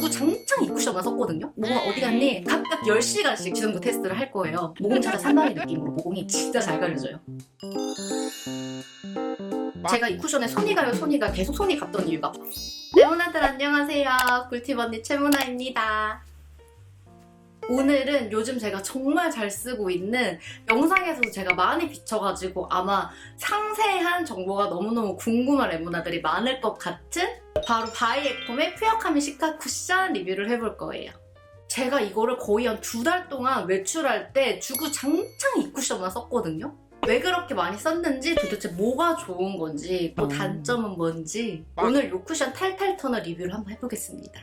장창 이 쿠션만 썼거든요. 모공 어디 갔니? 각각 10시간씩 이 정도 테스트를 할 거예요. 모공 찾아 산다는 느낌으로 모공이 진짜 잘 가려져요. 제가 이 쿠션에 손이 가요 손이가 계속 손이 갔던 이유가 레모나들 안녕하세요. 꿀팁 언니 최문아입니다. 오늘은 요즘 제가 정말 잘 쓰고 있는 영상에서도 제가 많이 비춰가지고 아마 상세한 정보가 너무너무 궁금한 레모나들이 많을 것 같은 바로 바이에콤의 퓨어카미 시카 쿠션 리뷰를 해볼 거예요. 제가 이거를 거의 한 2달 동안 외출할 때 주구장창 이 쿠션만 썼거든요. 왜 그렇게 많이 썼는지, 도대체 뭐가 좋은 건지, 또 단점은 뭔지 오늘 이 쿠션 탈탈 터너 리뷰를 한번 해보겠습니다.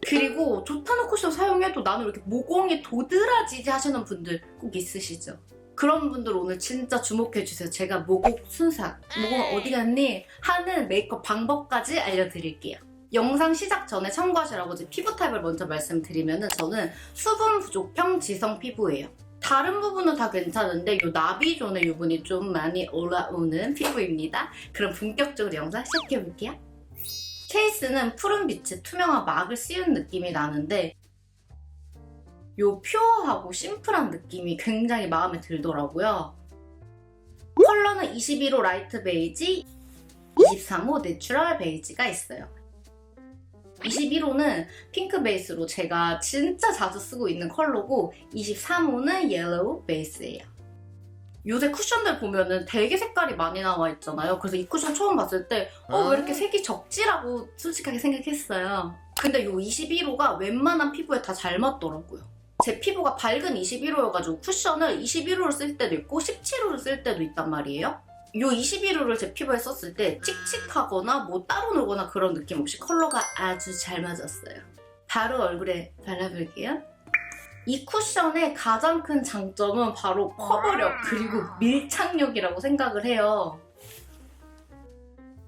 그리고 좋다는 쿠션 사용해도 나는 왜 이렇게 모공이 도드라지지 하시는 분들 꼭 있으시죠? 그런 분들 오늘 진짜 주목해주세요. 제가 모공 순삭, 모공 어디 갔니? 하는 메이크업 방법까지 알려드릴게요. 영상 시작 전에 참고하시라고 제 피부 타입을 먼저 말씀드리면 저는 수분 부족형 지성 피부예요. 다른 부분은 다 괜찮은데 이 나비존의 유분이 좀 많이 올라오는 피부입니다. 그럼 본격적으로 영상 시작해볼게요. 케이스는 푸른빛의 투명한 막을 씌운 느낌이 나는데 이 퓨어하고 심플한 느낌이 굉장히 마음에 들더라고요. 컬러는 21호 라이트 베이지, 23호 내추럴 베이지가 있어요. 21호는 핑크 베이스로 제가 진짜 자주 쓰고 있는 컬러고 23호는 옐로우 베이스예요. 요새 쿠션들 보면은 되게 색깔이 많이 나와 있잖아요. 그래서 이 쿠션 처음 봤을 때 왜 이렇게 색이 적지라고 솔직하게 생각했어요. 근데 요 21호가 웬만한 피부에 다 잘 맞더라고요. 제 피부가 밝은 21호여가지고 쿠션을 21호를 쓸 때도 있고 17호를 쓸 때도 있단 말이에요. 요 21호를 제 피부에 썼을 때 칙칙하거나 뭐 따로 놀거나 그런 느낌 없이 컬러가 아주 잘 맞았어요. 바로 얼굴에 발라볼게요. 이 쿠션의 가장 큰 장점은 바로 커버력 그리고 밀착력이라고 생각을 해요.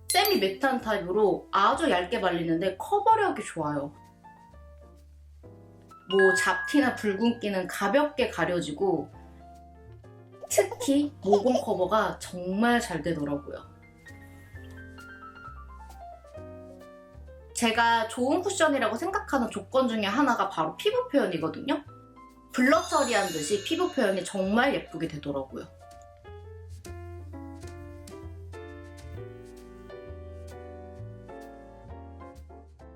세미 매트한 타입으로 아주 얇게 발리는데 커버력이 좋아요. 뭐 잡티나 붉은기는 가볍게 가려지고 특히 모공 커버가 정말 잘 되더라고요. 제가 좋은 쿠션이라고 생각하는 조건 중에 하나가 바로 피부 표현이거든요. 블러 처리한 듯이 피부 표현이 정말 예쁘게 되더라고요.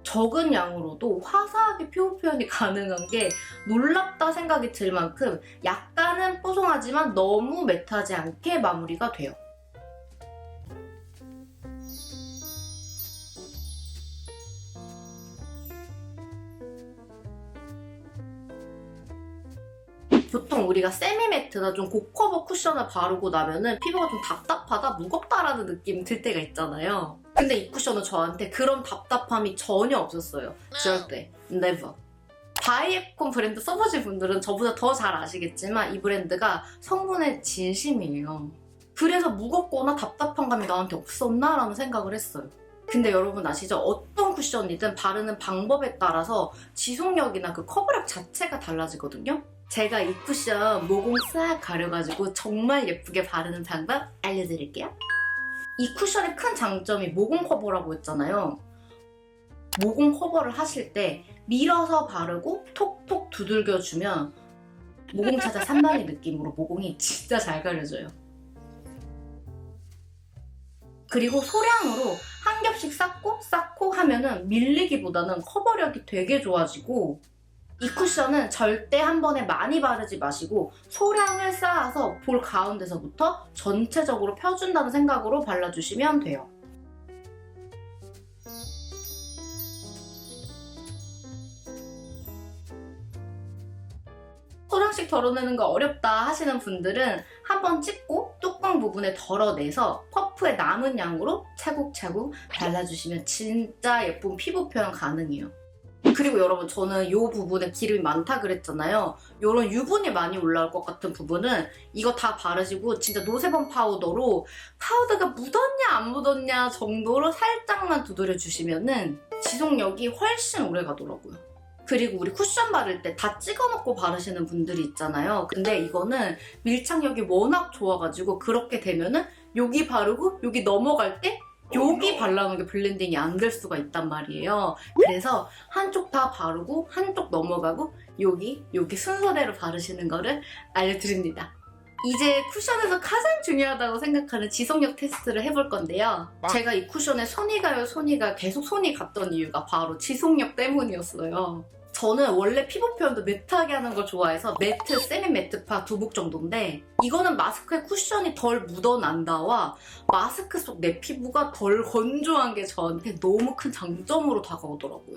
적은 양으로도 화사하게 피부 표현이 가능한 게 놀랍다 생각이 들 만큼 약간은 뽀송하지만 너무 매트하지 않게 마무리가 돼요. 보통 우리가 세미매트나 좀 고커버 쿠션을 바르고 나면은 피부가 좀 답답하다, 무겁다라는 느낌 들 때가 있잖아요. 근데 이 쿠션은 저한테 그런 답답함이 전혀 없었어요. 절대. never. 바이에콤 브랜드 써보신 분들은 저보다 더 잘 아시겠지만 이 브랜드가 성분의 진심이에요. 그래서 무겁거나 답답한 감이 나한테 없었나? 라는 생각을 했어요. 근데 여러분 아시죠? 어떤 쿠션이든 바르는 방법에 따라서 지속력이나 그 커버력 자체가 달라지거든요? 제가 이 쿠션 모공 싹 가려가지고 정말 예쁘게 바르는 방법 알려드릴게요. 이 쿠션의 큰 장점이 모공 커버라고 했잖아요. 모공 커버를 하실 때 밀어서 바르고 톡톡 두들겨주면 모공 찾아 산다는 느낌으로 모공이 진짜 잘 가려져요. 그리고 소량으로 한 겹씩 쌓고 하면은 밀리기보다는 커버력이 되게 좋아지고 이 쿠션은 절대 한 번에 많이 바르지 마시고 소량을 쌓아서 볼 가운데서부터 전체적으로 펴준다는 생각으로 발라주시면 돼요. 소량씩 덜어내는 거 어렵다 하시는 분들은 한번 찍고 뚜껑 부분에 덜어내서 퍼프의 남은 양으로 차곡차곡 발라주시면 진짜 예쁜 피부 표현 가능해요. 그리고 여러분 저는 이 부분에 기름이 많다 그랬잖아요. 이런 유분이 많이 올라올 것 같은 부분은 이거 다 바르시고 진짜 노세범 파우더로 파우더가 묻었냐 안 묻었냐 정도로 살짝만 두드려 주시면은 지속력이 훨씬 오래 가더라고요. 그리고 우리 쿠션 바를 때 다 찍어놓고 바르시는 분들이 있잖아요. 근데 이거는 밀착력이 워낙 좋아가지고 그렇게 되면은 여기 바르고 여기 넘어갈 때 여기 발라놓은 게 블렌딩이 안 될 수가 있단 말이에요. 그래서 한쪽 다 바르고 한쪽 넘어가고 여기 순서대로 바르시는 거를 알려드립니다. 이제 쿠션에서 가장 중요하다고 생각하는 지속력 테스트를 해볼 건데요. 제가 이 쿠션에 손이 가요 계속 손이 갔던 이유가 바로 지속력 때문이었어요. 저는 원래 피부 표현도 매트하게 하는 걸 좋아해서 매트, 세미 매트파 두 복 정도인데 이거는 마스크에 쿠션이 덜 묻어난다와 마스크 속 내 피부가 덜 건조한 게 저한테 너무 큰 장점으로 다가오더라고요.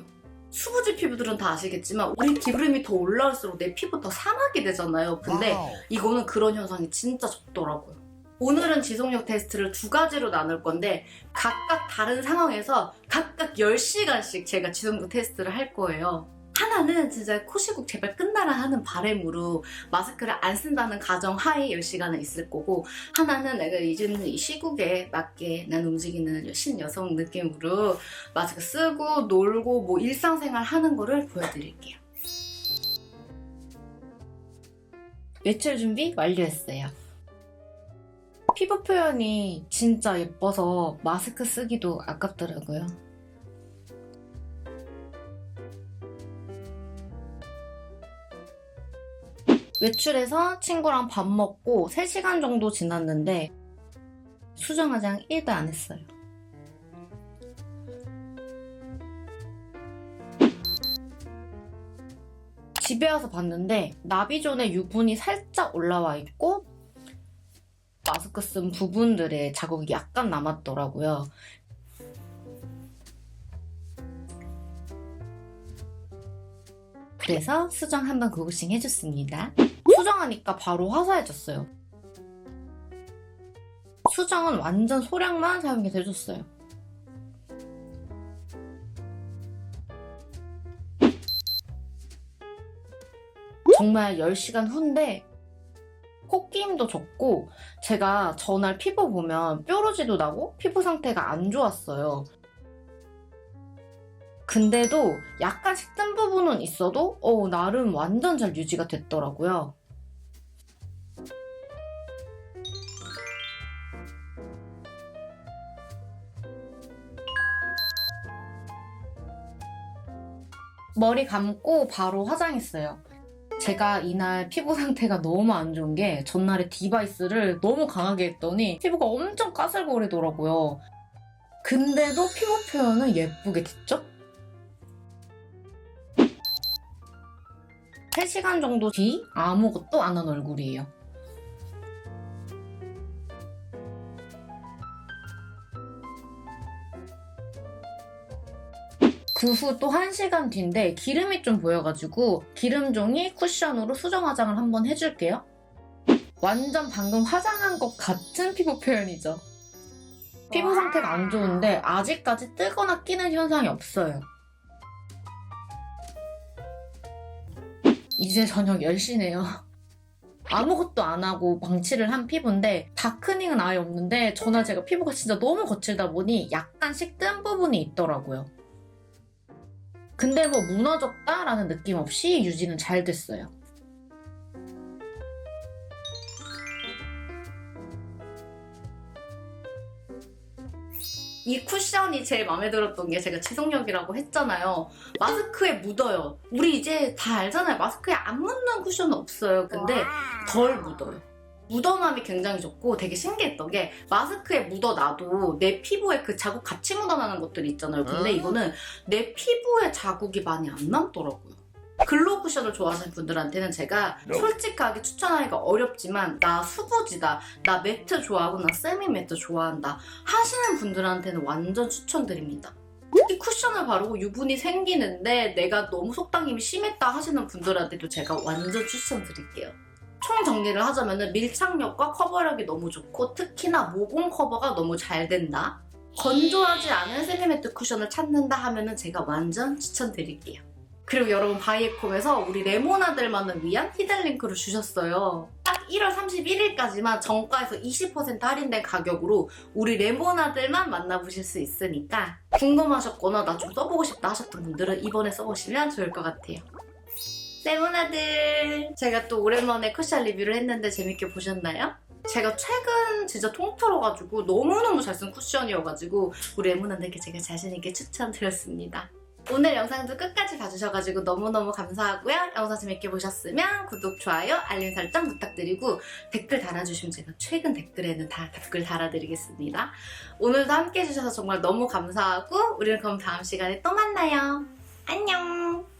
수부지 피부들은 다 아시겠지만 우리 기름이 더 올라올수록 내 피부 더 사막이 되잖아요. 근데 이거는 그런 현상이 진짜 적더라고요. 오늘은 지속력 테스트를 두 가지로 나눌 건데 각각 다른 상황에서 각각 10시간씩 제가 지속력 테스트를 할 거예요. 하나는 진짜 코시국 제발 끝나라 하는 바람으로 마스크를 안 쓴다는 가정하에 10시간은 있을 거고, 하나는 내가 요즘 이 시국에 맞게 난 움직이는 신여성 느낌으로 마스크 쓰고 놀고 뭐 일상생활 하는 거를 보여드릴게요. 외출 준비 완료했어요. 피부 표현이 진짜 예뻐서 마스크 쓰기도 아깝더라고요. 외출해서 친구랑 밥 먹고 3시간 정도 지났는데 수정 화장 1도 안 했어요. 집에 와서 봤는데 나비존에 유분이 살짝 올라와 있고 마스크 쓴 부분들의 자국이 약간 남았더라고요. 그래서 수정 한번 고고싱 해줬습니다. 수정하니까 바로 화사해졌어요. 수정은 완전 소량만 사용해줬어요. 정말 10시간 후인데 코끼임도 적고 제가 전날 피부 보면 뾰루지도 나고 피부 상태가 안 좋았어요. 근데도 약간씩 뜬 부분은 있어도 나름 완전 잘 유지가 됐더라고요. 머리 감고 바로 화장했어요. 제가 이날 피부 상태가 너무 안 좋은 게 전날에 디바이스를 너무 강하게 했더니 피부가 엄청 까슬거리더라고요. 근데도 피부 표현은 예쁘게 됐죠? 3시간 정도 뒤 아무것도 안 한 얼굴이에요. 그 후 또 1시간 뒤인데 기름이 좀 보여가지고 기름종이 쿠션으로 수정 화장을 한번 해줄게요. 완전 방금 화장한 것 같은 피부 표현이죠. 피부 상태가 안 좋은데 아직까지 뜨거나 끼는 현상이 없어요. 이제 저녁 10시네요. 아무것도 안 하고 방치를 한 피부인데 다크닝은 아예 없는데 전날 제가 피부가 진짜 너무 거칠다 보니 약간씩 뜬 부분이 있더라고요. 근데 뭐 무너졌다라는 느낌 없이 유지는 잘 됐어요. 이 쿠션이 제일 마음에 들었던 게 제가 지속력이라고 했잖아요. 마스크에 묻어요. 우리 이제 다 알잖아요. 마스크에 안 묻는 쿠션은 없어요. 근데 덜 묻어요. 묻어남이 굉장히 적고 되게 신기했던 게 마스크에 묻어놔도 내 피부에 그 자국 같이 묻어나는 것들이 있잖아요. 근데 이거는 내 피부에 자국이 많이 안 남더라고요. 글로우 쿠션을 좋아하시는 분들한테는 제가 솔직하게 추천하기가 어렵지만 나 수부지다, 나 매트 좋아하고 나 세미 매트 좋아한다 하시는 분들한테는 완전 추천드립니다. 특히 쿠션을 바르고 유분이 생기는데 내가 너무 속당김이 심했다 하시는 분들한테도 제가 완전 추천드릴게요. 총 정리를 하자면 밀착력과 커버력이 너무 좋고 특히나 모공 커버가 너무 잘 된다. 건조하지 않은 세미 매트 쿠션을 찾는다 하면 제가 완전 추천드릴게요. 그리고 여러분 바이에콤에서 우리 레모나들만을 위한 히든 링크를 주셨어요. 딱 1월 31일까지만 정가에서 20% 할인된 가격으로 우리 레모나들만 만나보실 수 있으니까 궁금하셨거나 나 좀 써보고 싶다 하셨던 분들은 이번에 써보시면 좋을 것 같아요. 레모나들! 제가 또 오랜만에 쿠션 리뷰를 했는데 재밌게 보셨나요? 제가 최근 진짜 통틀어가지고 너무너무 잘 쓴 쿠션이어가지고 우리 레몬한테게 제가 자신있게 추천드렸습니다. 오늘 영상도 끝까지 봐주셔가지고 너무너무 감사하고요. 영상 재밌게 보셨으면 구독, 좋아요, 알림 설정 부탁드리고 댓글 달아주시면 제가 최근 댓글에는 다 댓글 달아드리겠습니다. 오늘도 함께 해주셔서 정말 너무 감사하고 우리는 그럼 다음 시간에 또 만나요. 안녕!